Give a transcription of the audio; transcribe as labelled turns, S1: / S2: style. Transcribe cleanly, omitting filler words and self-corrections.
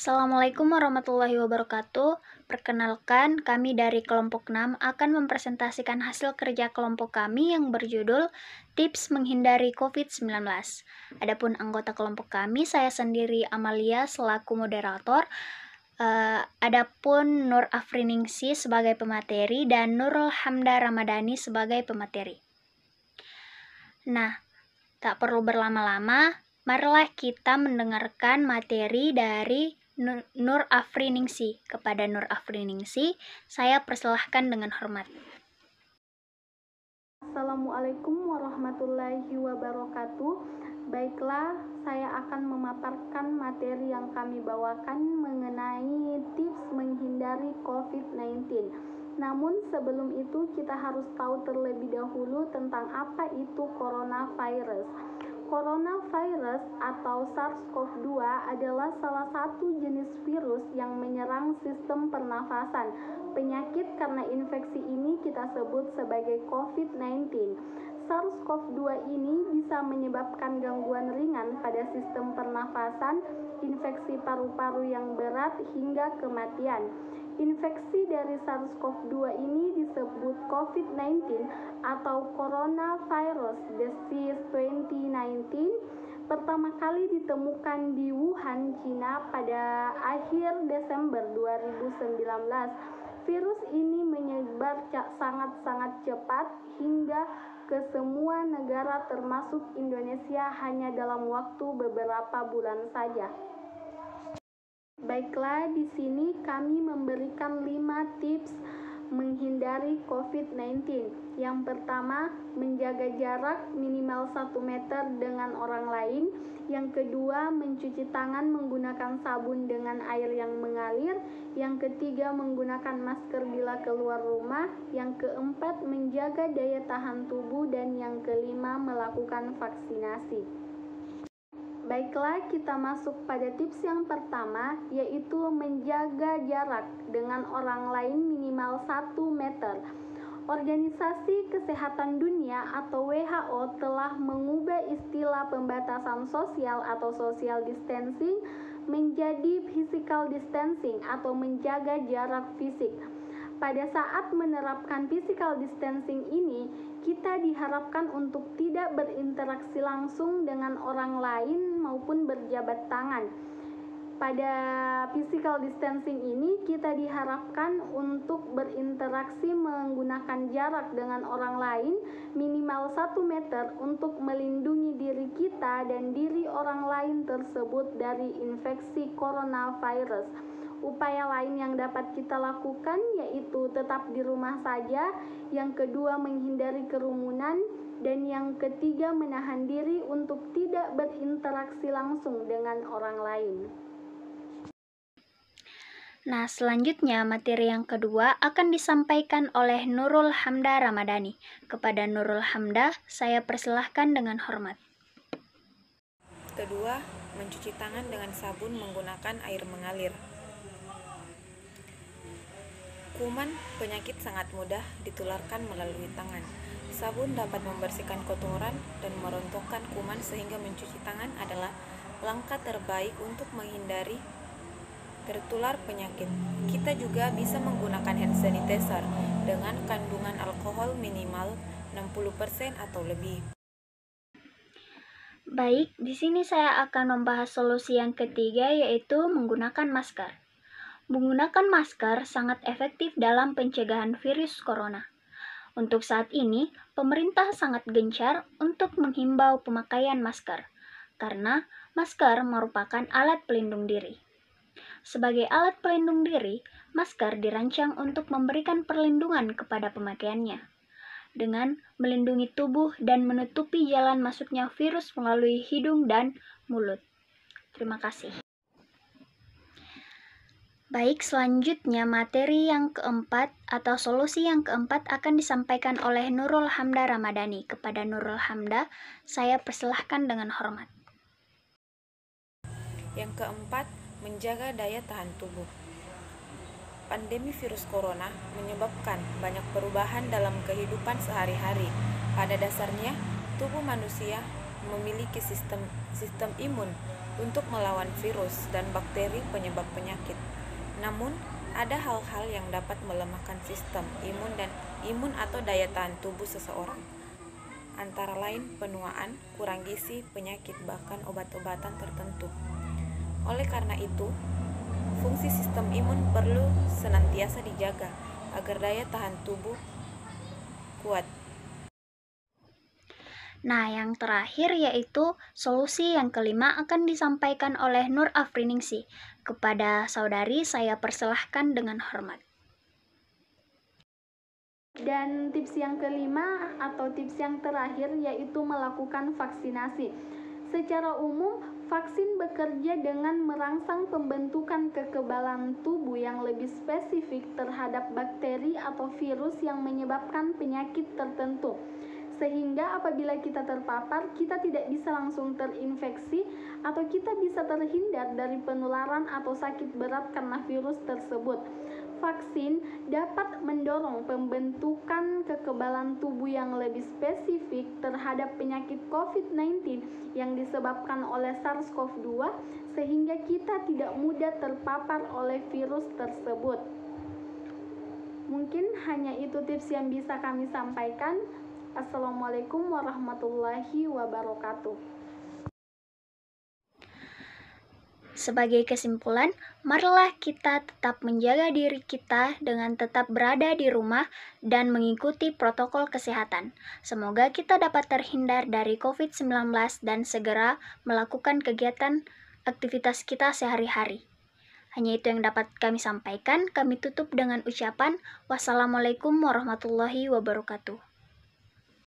S1: Assalamualaikum warahmatullahi wabarakatuh. Perkenalkan, kami dari kelompok 6 akan mempresentasikan hasil kerja kelompok kami yang berjudul Tips Menghindari COVID-19. Adapun anggota kelompok kami, saya sendiri Amalia selaku moderator, adapun Nur Afriningsi sebagai pemateri dan Nurul Hamda Ramadhani sebagai pemateri. Nah, tak perlu berlama-lama, marilah kita mendengarkan materi dari Nur Afriningsi. Kepada Nur Afriningsi, saya persilahkan dengan hormat.
S2: Assalamualaikum warahmatullahi wabarakatuh. Baiklah, saya akan memaparkan materi yang kami bawakan mengenai tips menghindari COVID-19. Namun sebelum itu kita harus tahu terlebih dahulu tentang apa itu coronavirus. Coronavirus atau SARS-CoV-2 adalah salah satu jenis virus yang menyerang sistem pernafasan. Penyakit karena infeksi ini kita sebut sebagai COVID-19. SARS-CoV-2 ini bisa menyebabkan gangguan ringan pada sistem pernafasan, infeksi paru-paru yang berat hingga kematian. Infeksi dari SARS-CoV-2 ini disebut COVID-19 atau Coronavirus Disease 2019. Pertama kali ditemukan di Wuhan, Cina pada akhir Desember 2019. Virus ini menyebar sangat-sangat cepat hingga ke semua negara termasuk Indonesia hanya dalam waktu beberapa bulan saja. Baiklah, di sini kami memberikan 5 tips menghindari COVID-19. Yang pertama, menjaga jarak minimal 1 meter dengan orang lain. Yang kedua, mencuci tangan menggunakan sabun dengan air yang mengalir. Yang ketiga, menggunakan masker bila keluar rumah. Yang keempat, menjaga daya tahan tubuh. Dan yang kelima, melakukan vaksinasi. Baiklah, kita masuk pada tips yang pertama, yaitu menjaga jarak dengan orang lain minimal 1 meter. Organisasi Kesehatan Dunia atau WHO telah mengubah istilah pembatasan sosial atau social distancing menjadi physical distancing atau menjaga jarak fisik. Pada saat menerapkan physical distancing ini, kita diharapkan untuk tidak berinteraksi langsung dengan orang lain maupun berjabat tangan. Pada physical distancing ini, kita diharapkan untuk berinteraksi menggunakan jarak dengan orang lain minimal 1 meter untuk melindungi diri kita dan diri orang lain tersebut dari infeksi coronavirus. Upaya lain yang dapat kita lakukan yaitu tetap di rumah saja, yang kedua menghindari kerumunan, dan yang ketiga menahan diri untuk tidak berinteraksi langsung dengan orang lain.
S1: Nah, selanjutnya materi yang kedua akan disampaikan oleh Nurul Hamda Ramadhani. Kepada Nurul Hamda, saya persilahkan dengan hormat.
S3: Kedua, mencuci tangan dengan sabun menggunakan air mengalir. Kuman penyakit sangat mudah ditularkan melalui tangan. Sabun dapat membersihkan kotoran dan merontokkan kuman sehingga mencuci tangan adalah langkah terbaik untuk menghindari tertular penyakit. Kita juga bisa menggunakan hand sanitizer dengan kandungan alkohol minimal 60% atau lebih.
S1: Baik, di sini saya akan membahas solusi yang ketiga yaitu menggunakan masker. Menggunakan masker sangat efektif dalam pencegahan virus corona. Untuk saat ini, pemerintah sangat gencar untuk menghimbau pemakaian masker, karena masker merupakan alat pelindung diri. Sebagai alat pelindung diri, masker dirancang untuk memberikan perlindungan kepada pemakaiannya, dengan melindungi tubuh dan menutupi jalan masuknya virus melalui hidung dan mulut. Terima kasih. Baik, selanjutnya materi yang keempat atau solusi yang keempat akan disampaikan oleh Nurul Hamda Ramadhani. Kepada Nurul Hamda, saya persilahkan dengan hormat.
S3: Yang keempat, menjaga daya tahan tubuh. Pandemi virus corona menyebabkan banyak perubahan dalam kehidupan sehari-hari. Pada dasarnya, tubuh manusia memiliki sistem imun untuk melawan virus dan bakteri penyebab penyakit. Namun, ada hal-hal yang dapat melemahkan sistem imun atau daya tahan tubuh seseorang. Antara lain penuaan, kurang gizi, penyakit, bahkan obat-obatan tertentu. Oleh karena itu, fungsi sistem imun perlu senantiasa dijaga agar daya tahan tubuh kuat.
S1: Nah, yang terakhir yaitu solusi yang kelima akan disampaikan oleh Nur Afriningsi. Kepada saudari saya persilahkan dengan hormat.
S2: Dan tips yang kelima atau tips yang terakhir yaitu melakukan vaksinasi. Secara umum, vaksin bekerja dengan merangsang pembentukan kekebalan tubuh yang lebih spesifik terhadap bakteri atau virus yang menyebabkan penyakit tertentu. Sehingga apabila kita terpapar, kita tidak bisa langsung terinfeksi atau kita bisa terhindar dari penularan atau sakit berat karena virus tersebut. Vaksin dapat mendorong pembentukan kekebalan tubuh yang lebih spesifik terhadap penyakit COVID-19 yang disebabkan oleh SARS-CoV-2 sehingga kita tidak mudah terpapar oleh virus tersebut. Mungkin hanya itu tips yang bisa kami sampaikan. Assalamualaikum warahmatullahi wabarakatuh.
S1: Sebagai kesimpulan, marilah kita tetap menjaga diri kita dengan tetap berada di rumah dan mengikuti protokol kesehatan. Semoga kita dapat terhindar dari COVID-19 dan segera melakukan kegiatan aktivitas kita sehari-hari. Hanya itu yang dapat kami sampaikan. Kami tutup dengan ucapan wassalamualaikum warahmatullahi wabarakatuh.